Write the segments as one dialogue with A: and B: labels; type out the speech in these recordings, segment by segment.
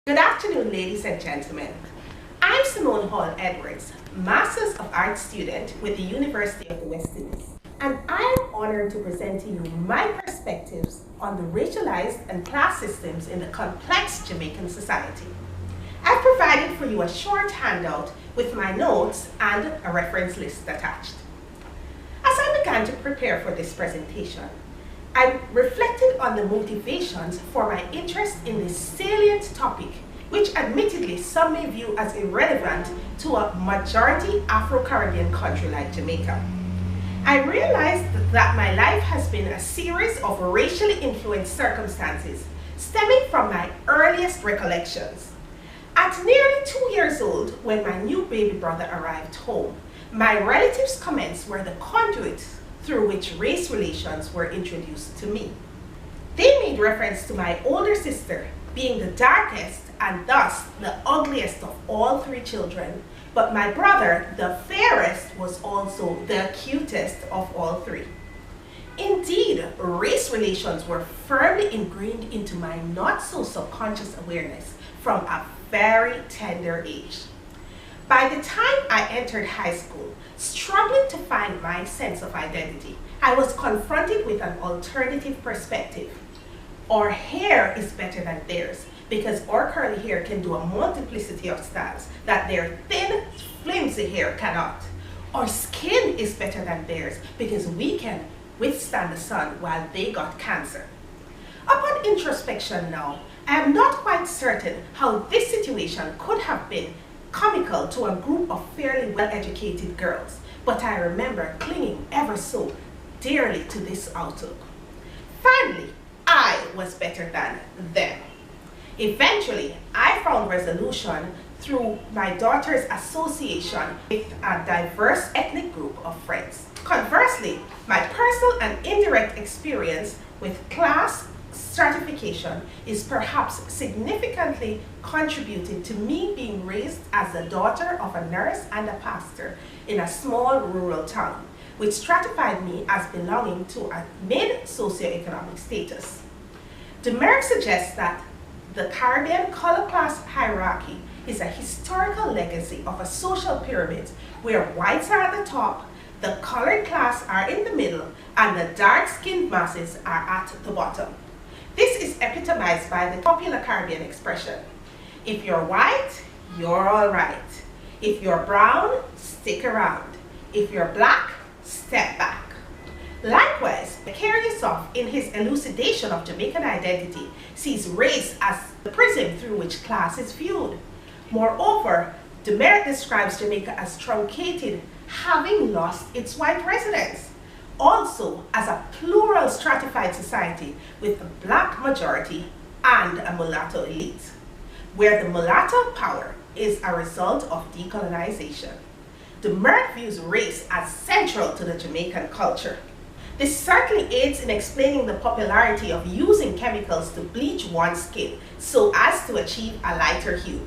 A: Good afternoon, ladies and gentlemen. I'm Simone Edwards, Masters of Arts student with the University of the West Indies, and I am honored to present to you my perspectives on the racialized and class systems in the complex Jamaican society. I've provided for you a short handout with my notes and a reference list attached. As I began to prepare for this presentation, I reflected on the motivations for my interest in this salient topic, which admittedly some may view as irrelevant to a majority Afro-Caribbean country like Jamaica. I realized that my life has been a series of racially influenced circumstances stemming from my earliest recollections. At nearly 2 years old, when my new baby brother arrived home, my relatives' comments were the conduit through which race relations were introduced to me. They made reference to my older sister being the darkest and thus the ugliest of all 3 children, but my brother, the fairest, was also the cutest of all 3. Indeed, race relations were firmly ingrained into my not-so-subconscious awareness from a very tender age. By the time I entered high school, struggling to find my sense of identity, I was confronted with an alternative perspective. Our hair is better than theirs because our curly hair can do a multiplicity of styles that their thin, flimsy hair cannot. Our skin is better than theirs because we can withstand the sun while they got cancer. Upon introspection now, I am not quite certain how this situation could have been comical to a group of fairly well-educated girls, but I remember clinging ever so dearly to this outlook. Finally, I was better than them. Eventually, I found resolution through my daughter's association with a diverse ethnic group of friends. Conversely, my personal and indirect experience with class stratification is perhaps significantly contributing to me being raised as the daughter of a nurse and a pastor in a small rural town, which stratified me as belonging to a mid-socioeconomic status. Demerck suggests that the Caribbean color class hierarchy is a historical legacy of a social pyramid where whites are at the top, the colored class are in the middle, and the dark-skinned masses are at the bottom. This is epitomized by the popular Caribbean expression, if you're white, you're all right. If you're brown, stick around. If you're black, step back. Likewise, Carriasoff, in his elucidation of Jamaican identity, sees race as the prism through which class is viewed. Moreover, Demerck describes Jamaica as truncated, having lost its white residents. Also as a plural stratified society with a black majority and a mulatto elite, where the mulatto power is a result of decolonization. Demerck views race as central to the Jamaican culture. This certainly aids in explaining the popularity of using chemicals to bleach one's skin so as to achieve a lighter hue.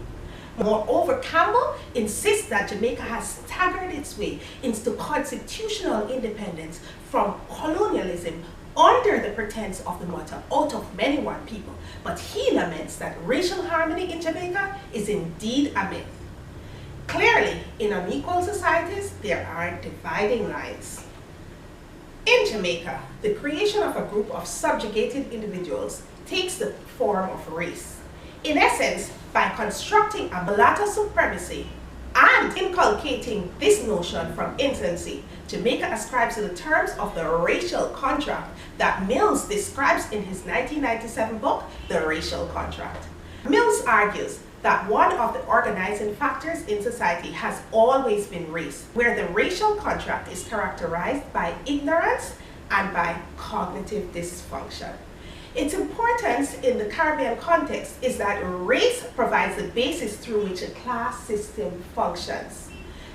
A: Moreover, Campbell insists that Jamaica has staggered its way into constitutional independence from colonialism under the pretense of the motto, out of many one people, but he laments that racial harmony in Jamaica is indeed a myth. Clearly, in unequal societies, there are dividing lines. In Jamaica, the creation of a group of subjugated individuals takes the form of race. In essence, by constructing a mulatto supremacy and inculcating this notion from infancy, Jamaica ascribes to the terms of the racial contract that Mills describes in his 1997 book, The Racial Contract. Mills argues that one of the organizing factors in society has always been race, where the racial contract is characterized by ignorance and by cognitive dysfunction. Its importance in the Caribbean context is that race provides the basis through which a class system functions.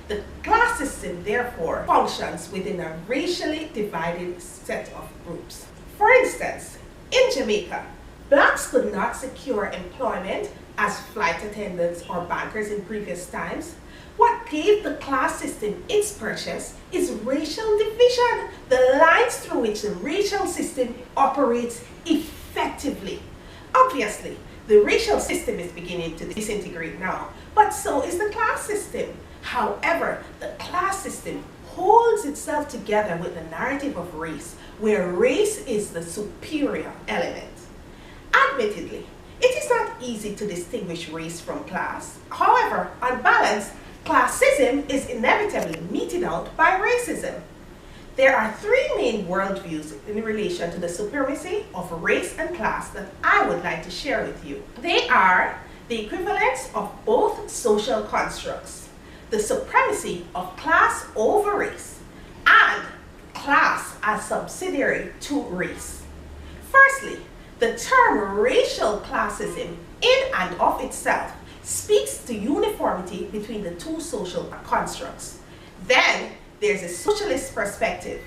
A: The class system, therefore, functions within a racially divided set of groups. For instance, in Jamaica, blacks could not secure employment as flight attendants or bankers in previous times. What gave the class system its purchase is racial division, the lines through which the racial system operates effectively. Obviously, The racial system is beginning to disintegrate now, but so is the class system. However, the class system holds itself together with the narrative of race, where race is the superior element. Admittedly, it is not easy to distinguish race from class. However, on balance, classism is inevitably meted out by racism. There are three main worldviews in relation to the supremacy of race and class that I would like to share with you. They are the equivalence of both social constructs, the supremacy of class over race, and class as subsidiary to race. Firstly, the term racial classism in and of itself speaks to uniformity between the two social constructs. Then there's a socialist perspective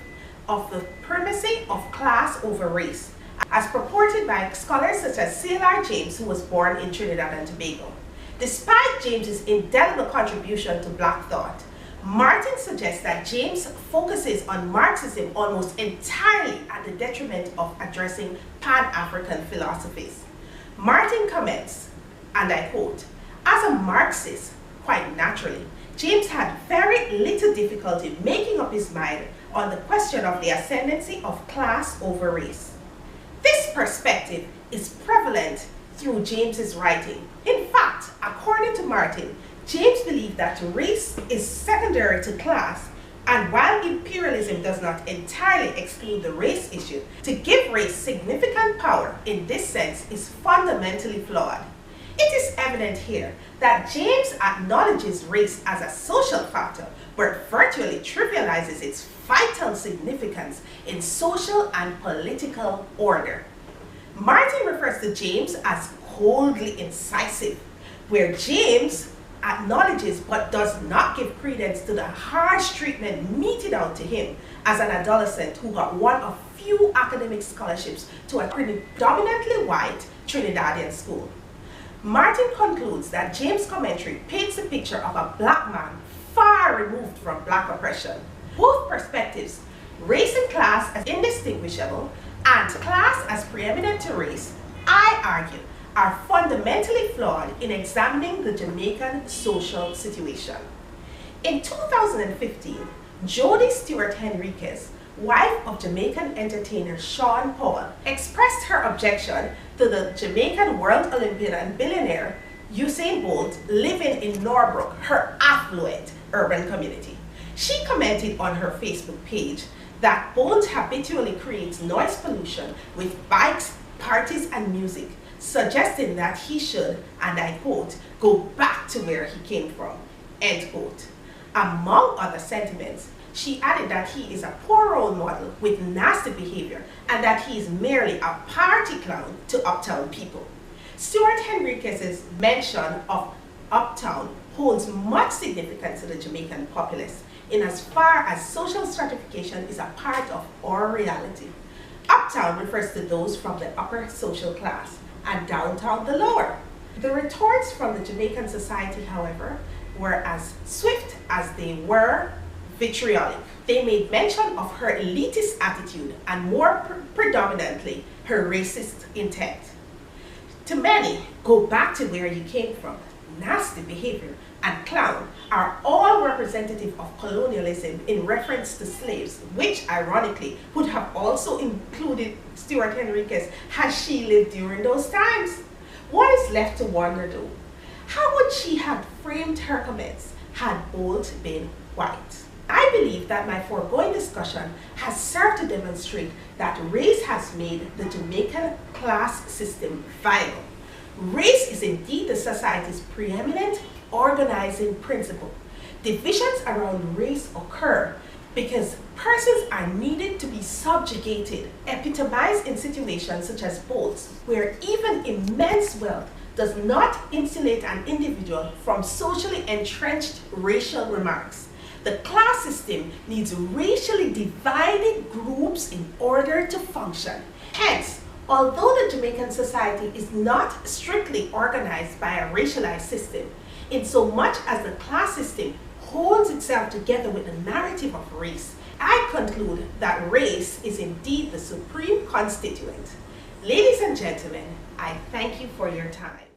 A: of the primacy of class over race, as purported by scholars such as C.L.R. James, who was born in Trinidad and Tobago. Despite James's indelible contribution to Black thought, Martin suggests that James focuses on Marxism almost entirely at the detriment of addressing Pan-African philosophies. Martin comments, and I quote, "As a Marxist, quite naturally, James had very little difficulty making up his mind on the question of the ascendancy of class over race." This perspective is prevalent through James's writing. In fact, according to Martin, James believed that race is secondary to class, and while imperialism does not entirely exclude the race issue, to give race significant power in this sense is fundamentally flawed. It is evident here that James acknowledges race as a social factor, but virtually trivializes its vital significance in social and political order. Martin refers to James as coldly incisive, where James acknowledges but does not give credence to the harsh treatment meted out to him as an adolescent who got one of few academic scholarships to a predominantly white Trinidadian school. Martin concludes that James' commentary paints a picture of a Black man far removed from Black oppression. Both perspectives, race and class as indistinguishable and class as preeminent to race, I argue, are fundamentally flawed in examining the Jamaican social situation. In 2015, Jody Stewart Henriquez, wife of Jamaican entertainer Sean Paul, expressed her objection to the Jamaican world Olympian and billionaire Usain Bolt living in Norbrook, her affluent urban community. She commented on her Facebook page that Bolt habitually creates noise pollution with bikes, parties, and music, suggesting that he should, and I quote, go back to where he came from, end quote. Among other sentiments, she added that he is a poor role model with nasty behavior and that he is merely a party clown to uptown people. Stuart Henriquez's mention of uptown holds much significance to the Jamaican populace in as far as social stratification is a part of our reality. Uptown refers to those from the upper social class and downtown the lower. The retorts from the Jamaican society, however, were as swift as they were vitriolic. They made mention of her elitist attitude and more predominantly her racist intent. To many, go back to where you came from, nasty behavior, and clown are all representative of colonialism in reference to slaves, which ironically would have also included Stuart Henriquez had she lived during those times. One is left to wonder though, how would she have framed her comments had Bolt been white? I believe that my foregoing discussion has served to demonstrate that race has made the Jamaican class system viable. Race is indeed the society's preeminent organizing principle. Divisions around race occur because persons are needed to be subjugated, epitomized in situations such as Bolt's, where even immense wealth does not insulate an individual from socially entrenched racial remarks. The class system needs racially divided groups in order to function. Hence, although the Jamaican society is not strictly organized by a racialized system, in so much as the class system holds itself together with the narrative of race, I conclude that race is indeed the supreme constituent. Ladies and gentlemen, I thank you for your time.